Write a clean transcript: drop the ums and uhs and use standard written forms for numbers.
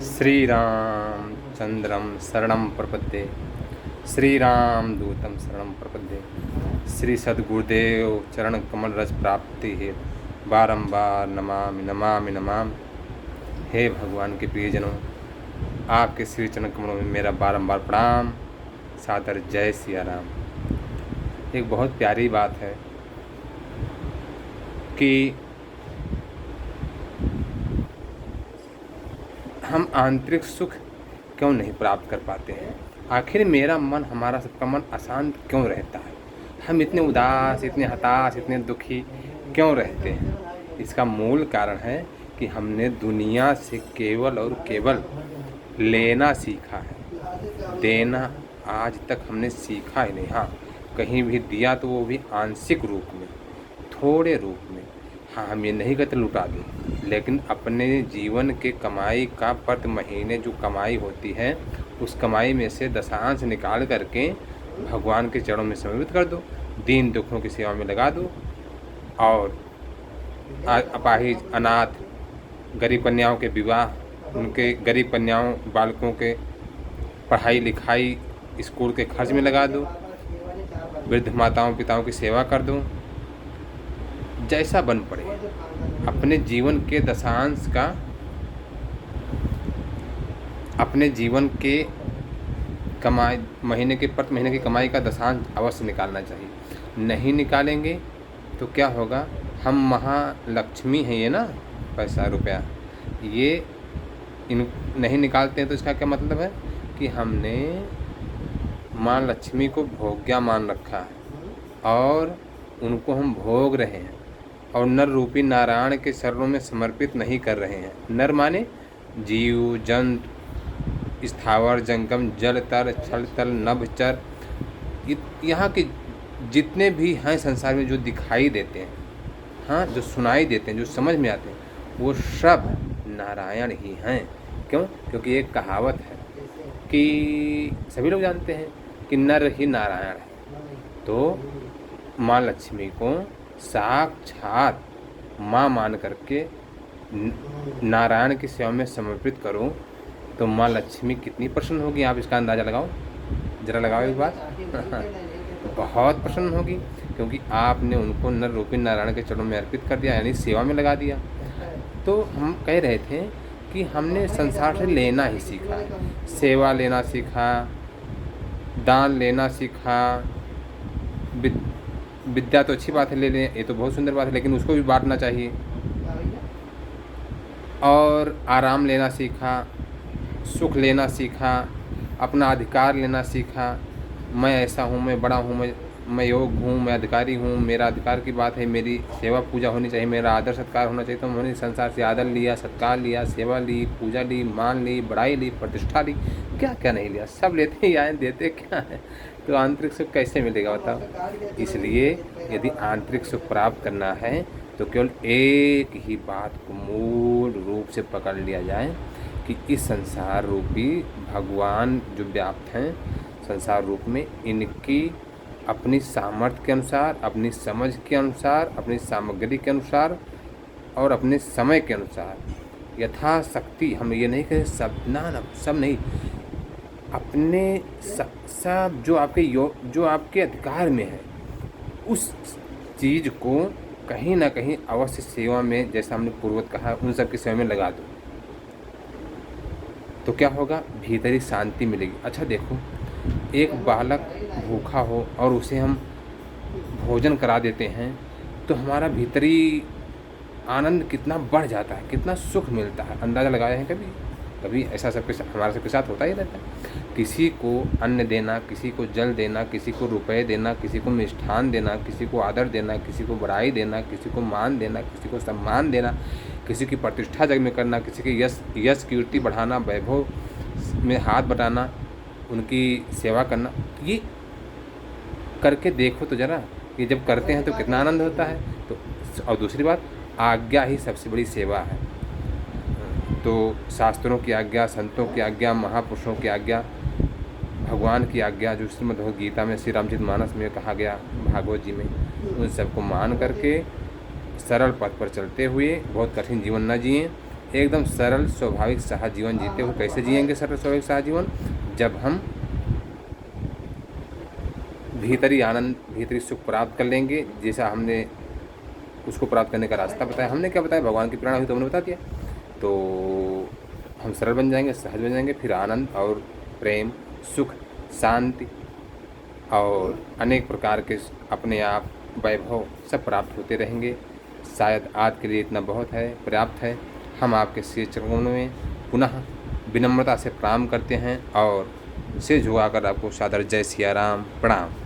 श्रीरामचन्द्रं शरणं प्रपद्ये श्रीरामदूतं शरणं प्रपद्ये। श्री सद्गुरुदेव चरण कमल रज प्राप्ति हेतु बारंबार नमामि नमामि नमामि। हे भगवान के प्रियजनों, आपके श्री चरण कमलों में मेरा बारंबार प्रणाम, सादर जय सिया राम। एक बहुत प्यारी बात है कि हम आंतरिक सुख क्यों नहीं प्राप्त कर पाते हैं। आखिर मेरा मन, हमारा सबका मन अशांत क्यों रहता है। हम इतने उदास, इतने हताश, इतने दुखी क्यों रहते हैं। इसका मूल कारण है कि हमने दुनिया से केवल और केवल लेना सीखा है, देना आज तक हमने सीखा ही नहीं। हाँ, कहीं भी दिया तो वो भी आंशिक रूप में, थोड़े रूप में। हाँ, हम ये नहीं कहते लुटा दें, लेकिन अपने जीवन के कमाई का प्रति महीने जो कमाई होती है, उस कमाई में से दशांश निकाल करके भगवान के चरणों में समर्पित कर दो, दीन दुखों की सेवा में लगा दो। और अपाहिज, अनाथ, गरीब कन्याओं के विवाह, उनके गरीब कन्याओं बालकों के पढ़ाई लिखाई, स्कूल के खर्च में लगा दो। वृद्ध माताओं पिताओं की सेवा कर दो। जैसा बन पड़े, अपने जीवन के दशांश का, अपने जीवन के कमाई, महीने के प्रति महीने की कमाई का दशांश अवश्य निकालना चाहिए। नहीं निकालेंगे तो क्या होगा। हम महालक्ष्मी हैं, ये ना पैसा रुपया, ये इन नहीं निकालते हैं तो इसका क्या मतलब है कि हमने माँ लक्ष्मी को भोग्या मान रखा है और उनको हम भोग रहे हैं और नर रूपी नारायण के चरणों में समर्पित नहीं कर रहे हैं। नर माने जीव जंतु, स्थावर जंगम, जल तर, छल तल, नभचर, यहाँ के जितने भी हैं संसार में जो दिखाई देते हैं, हाँ, जो सुनाई देते हैं, जो समझ में आते हैं, वो सब नारायण ही हैं। क्यों? क्योंकि एक कहावत है कि सभी लोग जानते हैं कि नर ही नारायण है। तो माँ लक्ष्मी को साक्षात माँ मान करके नारायण की सेवा में समर्पित करो तो माँ लक्ष्मी कितनी प्रसन्न होगी। आप इसका अंदाज़ा लगाओ, जरा लगाओ एक बात। बहुत प्रसन्न होगी, क्योंकि आपने उनको नर रूपी नारायण के चरणों में अर्पित कर दिया, यानी सेवा में लगा दिया। तो हम कह रहे थे कि हमने संसार से लेना ही सीखा, सेवा लेना सीखा, दान लेना सीखा। विद्या तो अच्छी बात है, ले लें, ये तो बहुत सुंदर बात है, लेकिन उसको भी बांटना चाहिए। और आराम लेना सीखा, सुख लेना सीखा, अपना अधिकार लेना सीखा। मैं ऐसा हूँ, मैं बड़ा हूँ, मैं योग हूँ, मैं अधिकारी हूँ, मेरा अधिकार की बात है, मेरी सेवा पूजा होनी चाहिए, मेरा आदर सत्कार होना चाहिए। तो मैंने संसार से आदर लिया, सत्कार लिया, सेवा ली, पूजा ली, मान ली, बड़ाई ली, प्रतिष्ठा ली, क्या क्या नहीं लिया, सब लेते ही आए, देते क्या है। तो आंतरिक सुख कैसे मिलेगा बताओ। इसलिए यदि आंतरिक सुख प्राप्त करना है तो केवल एक ही बात को मूल रूप से पकड़ लिया जाए कि इस संसार रूपी भगवान जो व्याप्त हैं संसार रूप में, इनकी अपनी सामर्थ्य के अनुसार, अपनी समझ के अनुसार, अपनी सामग्री के अनुसार और अपने समय के अनुसार यथाशक्ति, हम ये नहीं कहें सब ना सब नहीं, अपने सब जो आपके अधिकार में है उस चीज़ को कहीं ना कहीं अवश्य सेवा में, जैसा हमने पूर्वत कहा, उन सब की सेवा में लगा दो तो क्या होगा, भीतरी शांति मिलेगी। अच्छा देखो, एक बालक भूखा हो और उसे हम भोजन करा देते हैं तो हमारा भीतरी आनंद कितना बढ़ जाता है, कितना सुख मिलता है। अंदाज़ा लगाया है कभी? कभी ऐसा हमारे सबके साथ होता ही रहता है। किसी को अन्न देना, किसी को जल देना, किसी को रुपए देना, किसी को मिष्ठान देना, किसी को आदर देना, किसी को बड़ाई देना, किसी को मान देना, किसी को सम्मान देना, किसी की प्रतिष्ठा जग में करना, किसी की यश कीर्ति बढ़ाना, वैभव में हाथ बटाना, उनकी सेवा करना, ये करके देखो तो ज़रा, ये जब करते हैं तो कितना आनंद होता है। तो और दूसरी बात, आज्ञा ही सबसे बड़ी सेवा है। तो शास्त्रों की आज्ञा, संतों की आज्ञा, महापुरुषों की आज्ञा, भगवान की आज्ञा, जो श्रीमद् भगवद गीता में, श्री रामचरितमानस में कहा गया, भागवत जी में, उन सबको मान करके सरल पथ पर चलते हुए बहुत कठिन जीवन न जिए, एकदम सरल स्वाभाविक सहज जीवन जीते हो। कैसे जिएंगे सरल स्वाभाविक सहज जीवन? जब हम भीतरी आनंद, भीतरी सुख प्राप्त कर लेंगे, जैसा हमने उसको प्राप्त करने का रास्ता बताया। हमने क्या बताया? भगवान की प्रेरणा हुई तो हमने बता दिया। तो हम सरल बन जाएंगे, सहज बन जाएंगे, फिर आनंद और प्रेम, सुख, शांति और अनेक प्रकार के अपने आप वैभव सब प्राप्त होते रहेंगे। शायद आज के लिए इतना बहुत है, पर्याप्त है। हम आपके श्री चरणों में पुनः विनम्रता से प्रणाम करते हैं और सिर झुकाकर आपको सादर जय सिया राम, प्रणाम।